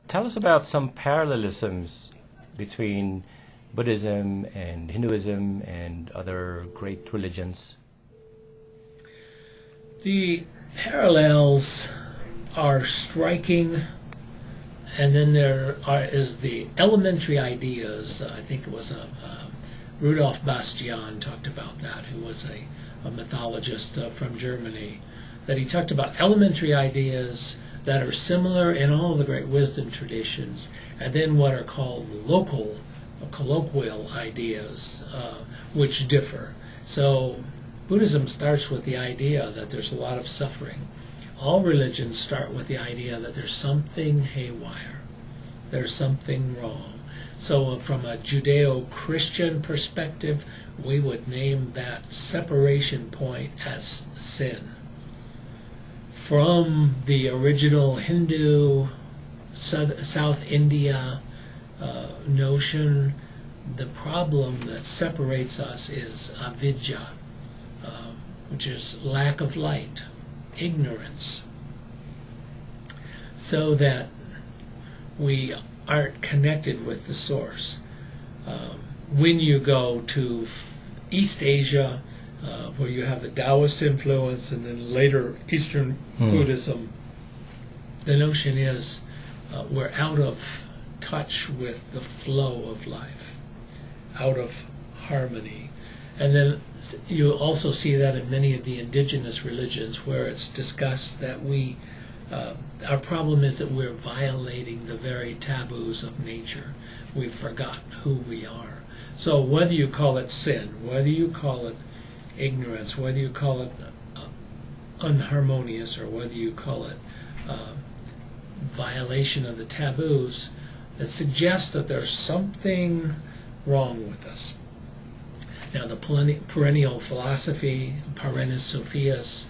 Tell us about some parallelisms between Buddhism and Hinduism and other great religions. The parallels are striking, and then is the elementary ideas. I think it was Rudolf Bastian talked about that, who was a mythologist from Germany, that he talked about elementary ideas that are similar in all of the great wisdom traditions, and then what are called local, colloquial ideas, which differ. So Buddhism starts with the idea that there's a lot of suffering. All religions start with the idea that there's something haywire, there's something wrong. So from a Judeo-Christian perspective, we would name that separation point as sin. From the original Hindu South India notion, the problem that separates us is avidya, which is lack of light, ignorance, so that we aren't connected with the source. When you go to East Asia, where you have the Taoist influence, and then later Eastern Buddhism, the notion is we're out of touch with the flow of life, out of harmony. And then you also see that in many of the indigenous religions, where it's discussed that our problem is that we're violating the very taboos of nature. We've forgotten who we are. So whether you call it sin, whether you call it ignorance, whether you call it unharmonious, or whether you call it violation of the taboos, it suggests that there's something wrong with us. Now, the perennial philosophy, Perennis Sophias,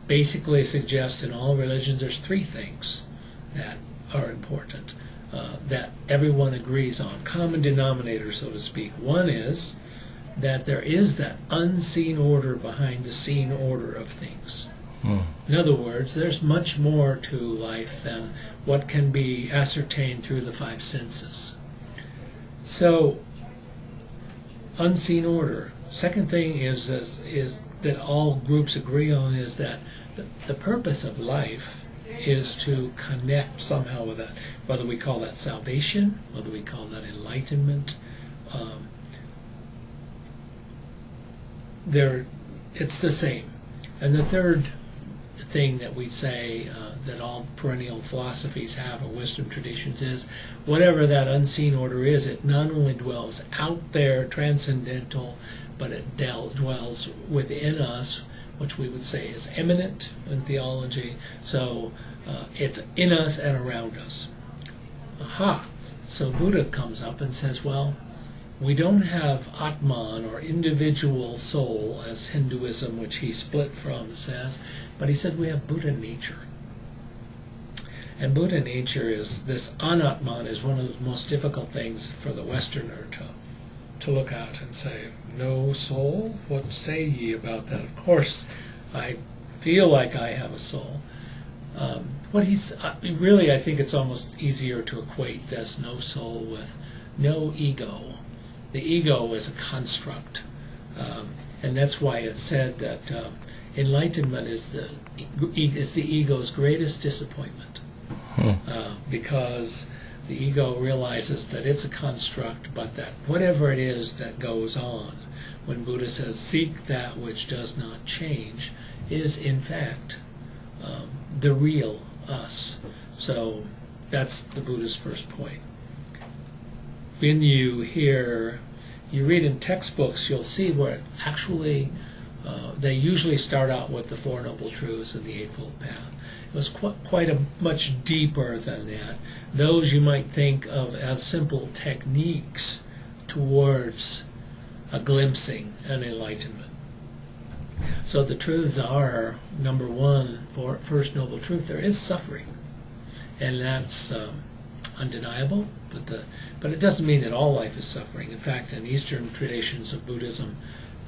basically suggests in all religions there's three things that are important, that everyone agrees on, common denominator, so to speak. One is that there is that unseen order behind the seen order of things. In other words, there's much more to life than what can be ascertained through the five senses. So, unseen order. Second thing is that all groups agree on is that the purpose of life is to connect somehow with that, whether we call that salvation, whether we call that enlightenment. It's the same. And the third thing that we say that all perennial philosophies have, or wisdom traditions, is whatever that unseen order is, it not only dwells out there, transcendental, but it dwells within us, which we would say is immanent in theology. So it's in us and around us. Aha! So Buddha comes up and says, well, we don't have Atman, or individual soul, as Hinduism, which he split from, says, but he said we have Buddha nature. And Buddha nature is, this anatman is one of the most difficult things for the Westerner to look at and say, no soul? What say ye about that? Of course, I feel like I have a soul. Really, I think it's almost easier to equate this no soul with no ego. The ego is a construct, and that's why it's said that enlightenment is the ego's greatest disappointment, because the ego realizes that it's a construct, but that whatever it is that goes on, when Buddha says, seek that which does not change, is in fact the real us. So that's the Buddha's first point. When you read in textbooks, you'll see where actually they usually start out with the Four Noble Truths and the Eightfold Path. It was quite much deeper than that. Those you might think of as simple techniques towards a glimpsing and enlightenment. So the truths are, number one, for First Noble Truth, there is suffering. And that's undeniable, but it doesn't mean that all life is suffering. In fact, in Eastern traditions of Buddhism,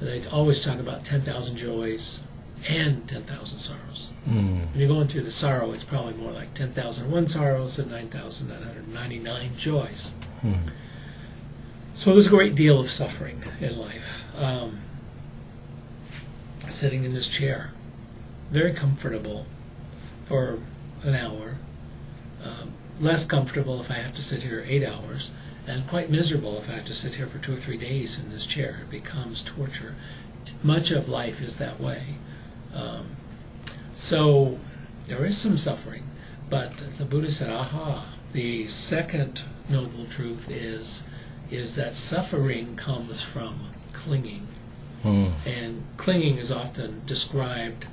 they always talk about 10,000 joys, and 10,000 sorrows. Mm. When you're going through the sorrow, it's probably more like 10,001 sorrows and 9,999 joys. Mm. So there's a great deal of suffering in life. Sitting in this chair, very comfortable for an hour, less comfortable if I have to sit here 8 hours, and quite miserable if I have to sit here for 2 or 3 days in this chair. It becomes torture. Much of life is that way. So there is some suffering, but the Buddha said, aha, the second noble truth is that suffering comes from clinging. Mm. And clinging is often described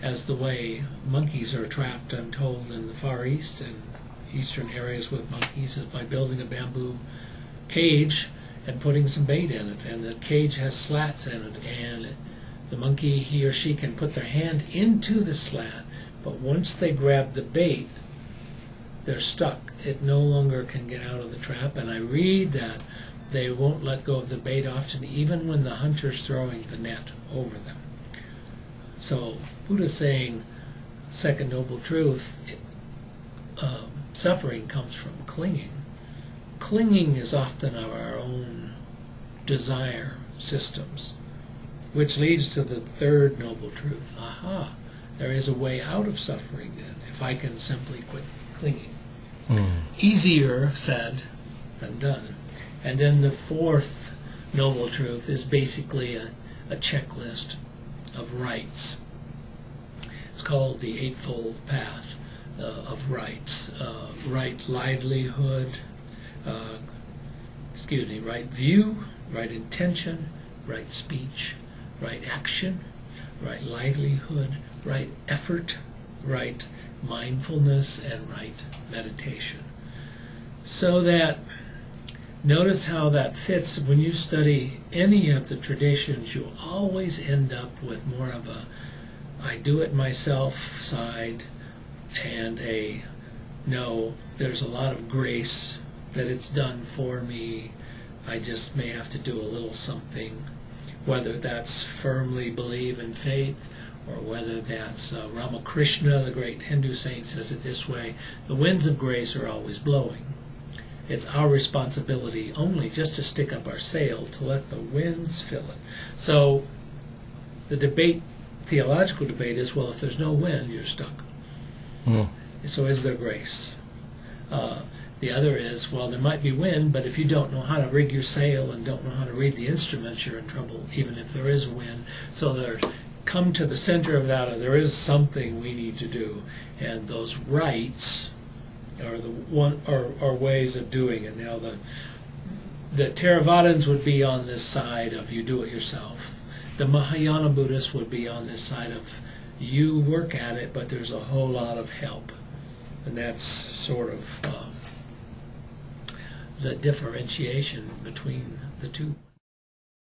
as the way monkeys are trapped, I'm told, in the Far East and eastern areas with monkeys, is by building a bamboo cage and putting some bait in it. And the cage has slats in it, and the monkey, he or she, can put their hand into the slat, but once they grab the bait, they're stuck. It no longer can get out of the trap. And I read that they won't let go of the bait often, even when the hunter's throwing the net over them. So Buddha's saying, second noble truth, suffering comes from clinging. Clinging is often our own desire systems, which leads to the third noble truth. Aha, there is a way out of suffering then, if I can simply quit clinging. Mm. Easier said than done. And then the fourth noble truth is basically a checklist of rights. It's called the Eightfold Path of Rights. Right livelihood, right view, right intention, right speech, right action, right livelihood, right effort, right mindfulness, and right meditation. So that, notice how that fits. When you study any of the traditions, you always end up with more of a I do it myself side and a no, there's a lot of grace that it's done for me. I just may have to do a little something, whether that's firmly believe in faith or whether that's Ramakrishna, the great Hindu saint, says it this way: the winds of grace are always blowing. It's our responsibility only just to stick up our sail, to let the winds fill it. So the debate, theological debate, is, well, if there's no wind, you're stuck. Mm. So is there grace? The other is, well, there might be wind, but if you don't know how to rig your sail and don't know how to read the instruments, you're in trouble, even if there is wind. So there, come to the center of that, or there is something we need to do, and those rights are the one are ways of doing it. Now the Theravadins would be on this side of you do it yourself. The Mahayana Buddhists would be on this side of you work at it, but there's a whole lot of help. And that's sort of the differentiation between the two.